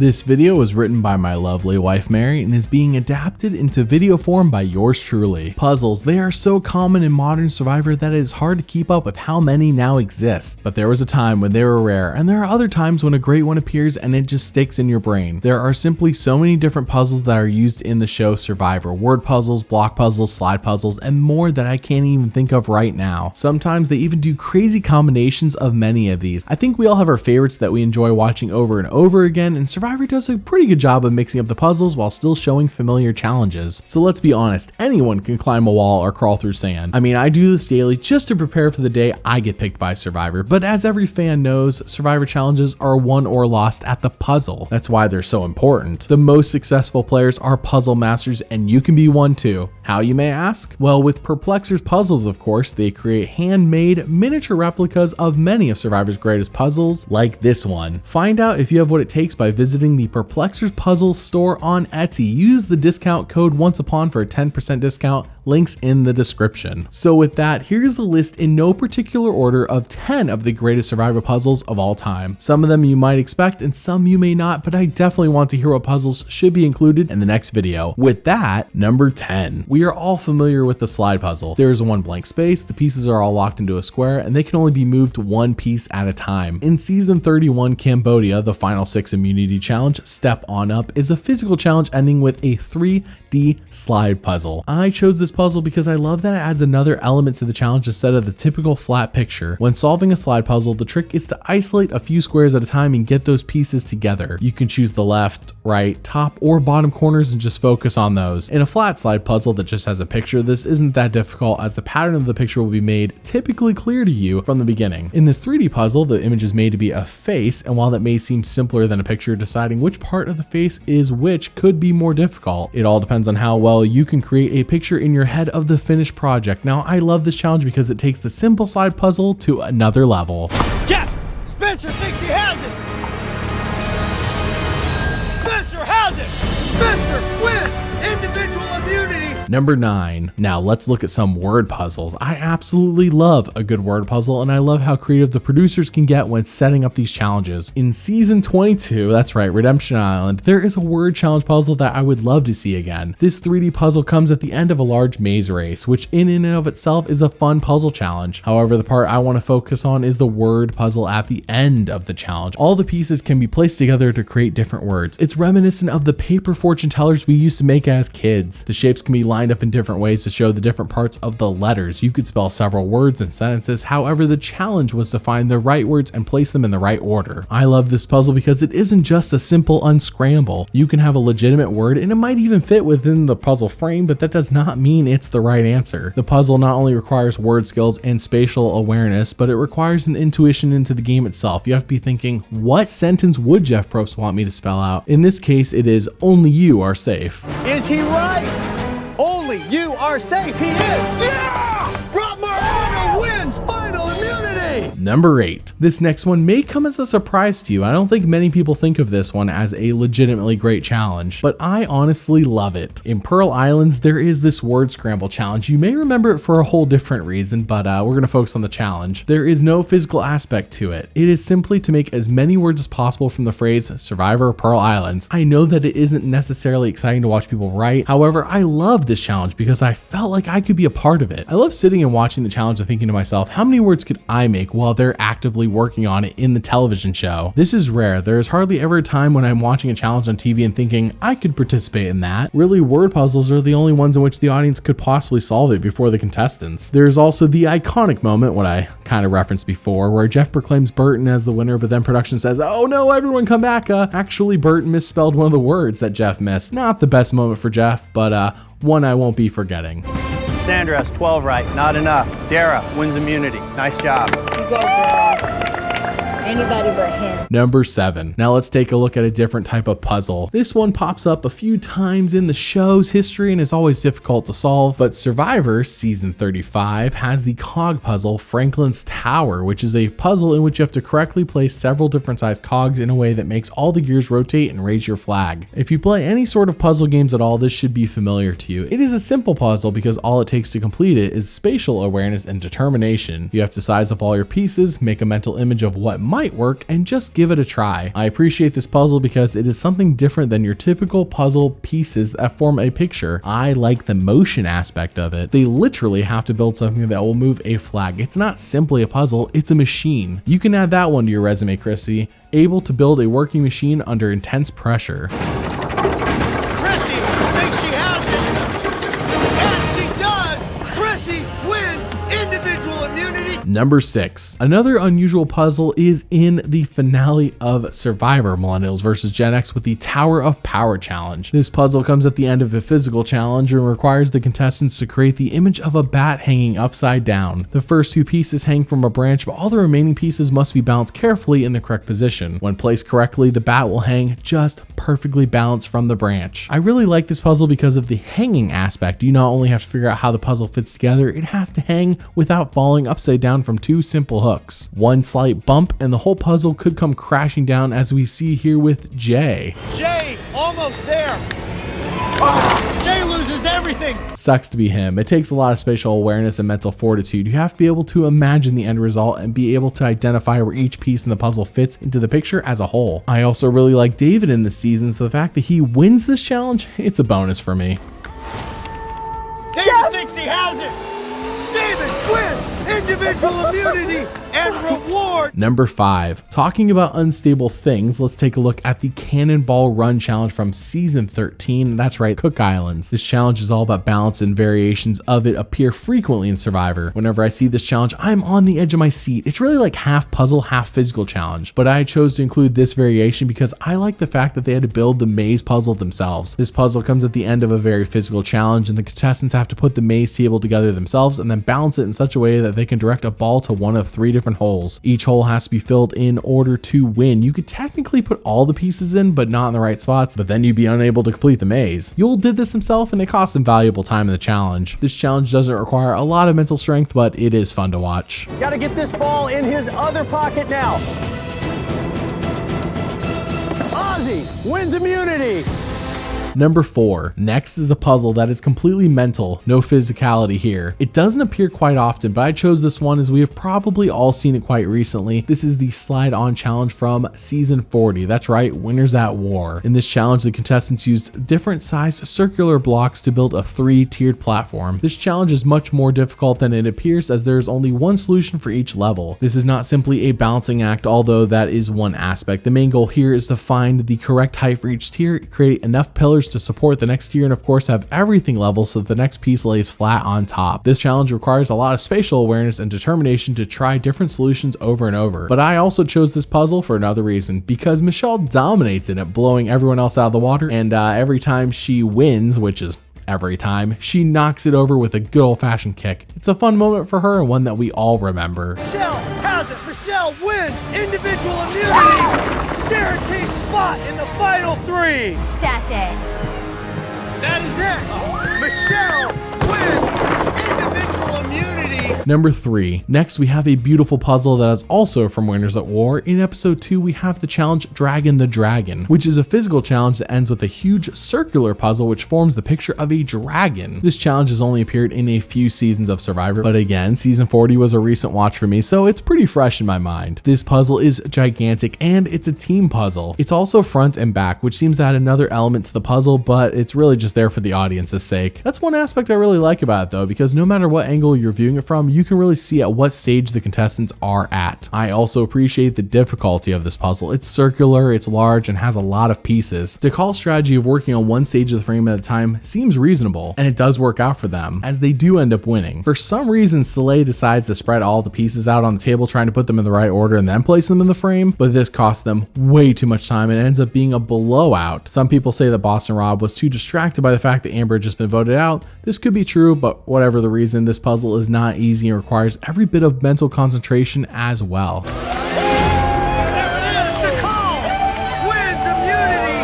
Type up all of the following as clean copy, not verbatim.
This video was written by my lovely wife Mary and is being adapted into video form by yours truly. Puzzles, they are so common in modern Survivor that it is hard to keep up with how many now exist. But there was a time when they were rare, and there are other times when a great one appears and it just sticks in your brain. There are simply so many different puzzles that are used in the show Survivor. Word puzzles, block puzzles, slide puzzles, and more that I can't even think of right now. Sometimes they even do crazy combinations of many of these. I think we all have our favorites that we enjoy watching over and over again, and Survivor does a pretty good job of mixing up the puzzles while still showing familiar challenges. So let's be honest, anyone can climb a wall or crawl through sand. I mean, I do this daily just to prepare for the day I get picked by Survivor, but as every fan knows, Survivor challenges are won or lost at the puzzle. That's why they're so important. The most successful players are puzzle masters, and you can be one too. How, you may ask? Well, with Perplexor's puzzles, of course, they create handmade miniature replicas of many of Survivor's greatest puzzles, like this one. Find out if you have what it takes by visiting the Perplexor's Puzzles store on Etsy. Use the discount code ONCEUPON for a 10% discount. Links in the description. So with that, here's a list in no particular order of 10 of the greatest Survivor puzzles of all time. Some of them you might expect and some you may not, but I definitely want to hear what puzzles should be included in the next video. With that, number 10. We are all familiar with the slide puzzle. There is one blank space, the pieces are all locked into a square, and they can only be moved one piece at a time. In season 31 Cambodia, the final 6 immunity challenge, Step On Up, is a physical challenge ending with a 3D slide puzzle. I chose this puzzle because I love that it adds another element to the challenge instead of the typical flat picture. When solving a slide puzzle, the trick is to isolate a few squares at a time and get those pieces together. You can choose the left, right, top, or bottom corners and just focus on those. In a flat slide puzzle that just has a picture, this isn't that difficult as the pattern of the picture will be made typically clear to you from the beginning. In this 3D puzzle, the image is made to be a face, and while that may seem simpler than a picture, deciding which part of the face is which could be more difficult. It all depends on how well you can create a picture in your head of the finished project. Now, I love this challenge because it takes the simple slide puzzle to another level. Jeff! Spencer thinks he has it! Spencer has it! Spencer wins! Individual immunity! Number 9. Now let's look at some word puzzles. I absolutely love a good word puzzle, and I love how creative the producers can get when setting up these challenges. In season 22, that's right, Redemption Island, there is a word challenge puzzle that I would love to see again. This 3D puzzle comes at the end of a large maze race, which in and of itself is a fun puzzle challenge. However, the part I want to focus on is the word puzzle at the end of the challenge. All the pieces can be placed together to create different words. It's reminiscent of the paper fortune tellers we used to make as kids. The shapes can be lined up in different ways to show the different parts of the letters. You could spell several words and sentences. However, the challenge was to find the right words and place them in the right order. I love this puzzle because it isn't just a simple unscramble. You can have a legitimate word and it might even fit within the puzzle frame, but that does not mean it's the right answer. The puzzle not only requires word skills and spatial awareness, but it requires an intuition into the game itself. You have to be thinking, what sentence would Jeff Probst want me to spell out? In this case, it is only you are safe. Is he right? Only you are safe. He is. Yeah! Rob Moreno wins final immunity. Number 8. This next one may come as a surprise to you. I don't think many people think of this one as a legitimately great challenge, but I honestly love it. In Pearl Islands, there is this word scramble challenge. You may remember it for a whole different reason, but we're going to focus on the challenge. There is no physical aspect to it. It is simply to make as many words as possible from the phrase Survivor Pearl Islands. I know that it isn't necessarily exciting to watch people write. However, I love this challenge because I felt like I could be a part of it. I love sitting and watching the challenge and thinking to myself, how many words could I make while they're actively working on it in the television show? This is rare. There is hardly ever a time when I'm watching a challenge on TV and thinking I could participate in that. Really, word puzzles are the only ones in which the audience could possibly solve it before the contestants. There's also the iconic moment, what I kind of referenced before, where Jeff proclaims Burton as the winner, but then production says, oh no, everyone come back. Actually, Burton misspelled one of the words that Jeff missed. Not the best moment for Jeff, but one I won't be forgetting. Sandra has 12 right. Not enough. Dara wins immunity. Nice job. You go, girl. Anybody but him. Number 7. Now let's take a look at a different type of puzzle. This one pops up a few times in the show's history and is always difficult to solve, but Survivor season 35 has the cog puzzle Franklin's Tower, which is a puzzle in which you have to correctly place several different sized cogs in a way that makes all the gears rotate and raise your flag. If you play any sort of puzzle games at all, this should be familiar to you. It is a simple puzzle because all it takes to complete it is spatial awareness and determination. You have to size up all your pieces, make a mental image of what might work and just give it a try. I appreciate this puzzle because it is something different than your typical puzzle pieces that form a picture. I like the motion aspect of it. They literally have to build something that will move a flag. It's not simply a puzzle, it's a machine. You can add that one to your resume, Chrissy. Able to build a working machine under intense pressure. Chrissy thinks she has it. And she does. Chrissy wins individual immunity. Number 6. Another unusual puzzle is in the finale of Survivor Millennials vs. Gen X with the Tower of Power challenge. This puzzle comes at the end of a physical challenge and requires the contestants to create the image of a bat hanging upside down. The first 2 pieces hang from a branch, but all the remaining pieces must be balanced carefully in the correct position. When placed correctly, the bat will hang just perfectly balanced from the branch. I really like this puzzle because of the hanging aspect. You not only have to figure out how the puzzle fits together, it has to hang without falling upside down from 2 simple hooks. One slight bump and the whole puzzle could come crashing down, as we see here with Jay. Jay, almost there. Oh, Jay loses everything. Sucks to be him. It takes a lot of spatial awareness and mental fortitude. You have to be able to imagine the end result and be able to identify where each piece in the puzzle fits into the picture as a whole. I also really like David in this season, so the fact that he wins this challenge, it's a bonus for me. David thinks he has it. David wins individual immunity and reward. Number 5. Talking about unstable things, let's take a look at the Cannonball Run challenge from season 13. That's right, Cook Islands. This challenge is all about balance, and variations of it appear frequently in Survivor. Whenever I see this challenge, I'm on the edge of my seat. It's really like half puzzle, half physical challenge, but I chose to include this variation because I like the fact that they had to build the maze puzzle themselves. This puzzle comes at the end of a very physical challenge, and the contestants have to put the maze table together themselves and then balance it in such a way that they can direct a ball to one of 3 different holes. Each hole has to be filled in order to win. You could technically put all the pieces in, but not in the right spots, but then you'd be unable to complete the maze. Yul did this himself, and it cost him valuable time in the challenge. This challenge doesn't require a lot of mental strength, but it is fun to watch. Gotta get this ball in his other pocket now. Ozzy wins immunity. Number 4. Next is a puzzle that is completely mental, no physicality here. It doesn't appear quite often, but I chose this one as we have probably all seen it quite recently. This is the Slide On challenge from season 40. That's right, Winners at War. In this challenge, the contestants used different sized circular blocks to build a 3-tiered platform. This challenge is much more difficult than it appears, as there is only one solution for each level. This is not simply a balancing act, although that is one aspect. The main goal here is to find the correct height for each tier, create enough pillars to support the next tier, and of course have everything level so that the next piece lays flat on top. This challenge requires a lot of spatial awareness and determination to try different solutions over and over. But I also chose this puzzle for another reason, because Michelle dominates in it, blowing everyone else out of the water, and every time she wins, which is every time, she knocks it over with a good old-fashioned kick. It's a fun moment for her and one that we all remember. Michelle has it. Michelle wins individual immunity. Guaranteed spot in the final 3. That's it. That is it. Michelle wins individual immunity. Number 3. Next, we have a beautiful puzzle that is also from Winners at War. In episode 2, we have the challenge Dragon the Dragon, which is a physical challenge that ends with a huge circular puzzle which forms the picture of a dragon. This challenge has only appeared in a few seasons of Survivor, but again, season 40 was a recent watch for me, so it's pretty fresh in my mind. This puzzle is gigantic, and it's a team puzzle. It's also front and back, which seems to add another element to the puzzle, but it's really just there for the audience's sake. That's one aspect I really like about it though, because no matter what angle you're viewing it from, you can really see at what stage the contestants are at. I also appreciate the difficulty of this puzzle. It's circular, it's large, and has a lot of pieces. DeCall's strategy of working on one stage of the frame at a time seems reasonable, and it does work out for them, as they do end up winning. For some reason, Soleil decides to spread all the pieces out on the table, trying to put them in the right order and then place them in the frame, but this costs them way too much time and ends up being a blowout. Some people say that Boston Rob was too distracted by the fact that Amber had just been voted out. This could be true, but whatever the reason, this puzzle is not easy and requires every bit of mental concentration as well. There it is. DeCall wins immunity,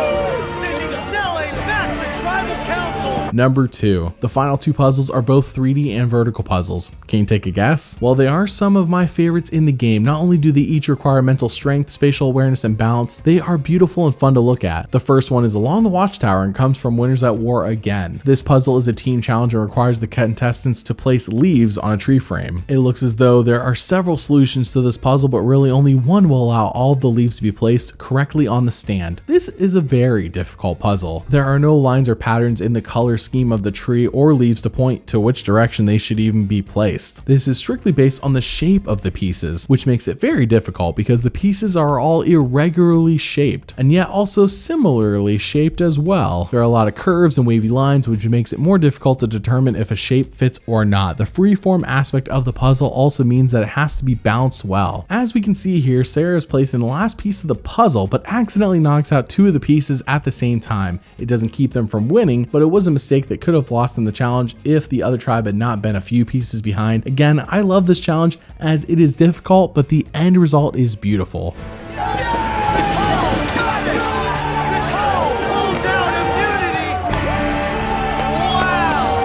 sending Sele back to tribal council Number 2. The final two puzzles are both 3D and vertical puzzles. Can you take a guess? Well, they are some of my favorites in the game. Not only do they each require mental strength, spatial awareness, and balance, they are beautiful and fun to look at. The first one is along the watchtower and comes from Winners at War again. This puzzle is a team challenge and requires the contestants to place leaves on a tree frame. It looks as though there are several solutions to this puzzle, but really only one will allow all of the leaves to be placed correctly on the stand. This is a very difficult puzzle. There are no lines or patterns in the color scheme of the tree or leaves to point to which direction they should even be placed. This is strictly based on the shape of the pieces, which makes it very difficult because the pieces are all irregularly shaped and yet also similarly shaped as well. There are a lot of curves and wavy lines, which makes it more difficult to determine if a shape fits or not. The freeform aspect of the puzzle also means that it has to be balanced well. As we can see here, Sarah is placed in the last piece of the puzzle but accidentally knocks out two of the pieces at the same time. It doesn't keep them from winning, but it was a mistake that could have lost them the challenge if the other tribe had not been a few pieces behind. Again, I love this challenge as it is difficult, but the end result is beautiful.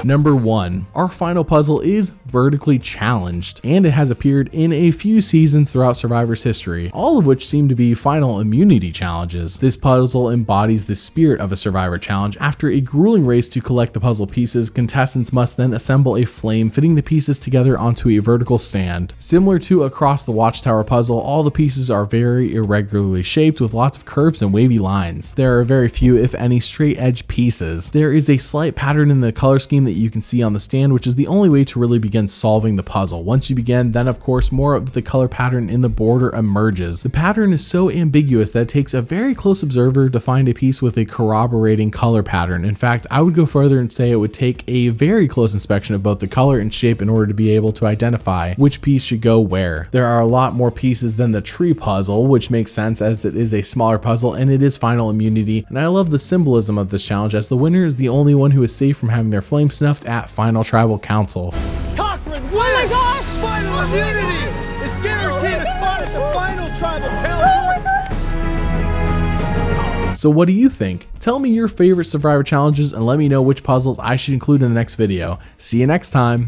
Number 1. Our final puzzle is vertically challenged, and it has appeared in a few seasons throughout Survivor's history, all of which seem to be final immunity challenges. This puzzle embodies the spirit of a Survivor challenge. After a grueling race to collect the puzzle pieces, contestants must then assemble a flame, fitting the pieces together onto a vertical stand. Similar to Across the Watchtower puzzle, all the pieces are very irregularly shaped with lots of curves and wavy lines. There are very few, if any, straight edge pieces. There is a slight pattern in the color scheme that you can see on the stand, which is the only way to really begin solving the puzzle. Once you begin, then of course more of the color pattern in the border emerges. The pattern is so ambiguous that it takes a very close observer to find a piece with a corroborating color pattern. In fact, I would go further and say it would take a very close inspection of both the color and shape in order to be able to identify which piece should go where. There are a lot more pieces than the tree puzzle, which makes sense as it is a smaller puzzle and it is final immunity, and I love the symbolism of this challenge as the winner is the only one who is safe from having their flame snuffed at Final Tribal Council. Cochran wins! Oh my gosh! Final immunity is guaranteed a spot at the Final Tribal Council. So what do you think? Tell me your favorite Survivor challenges and let me know which puzzles I should include in the next video. See you next time.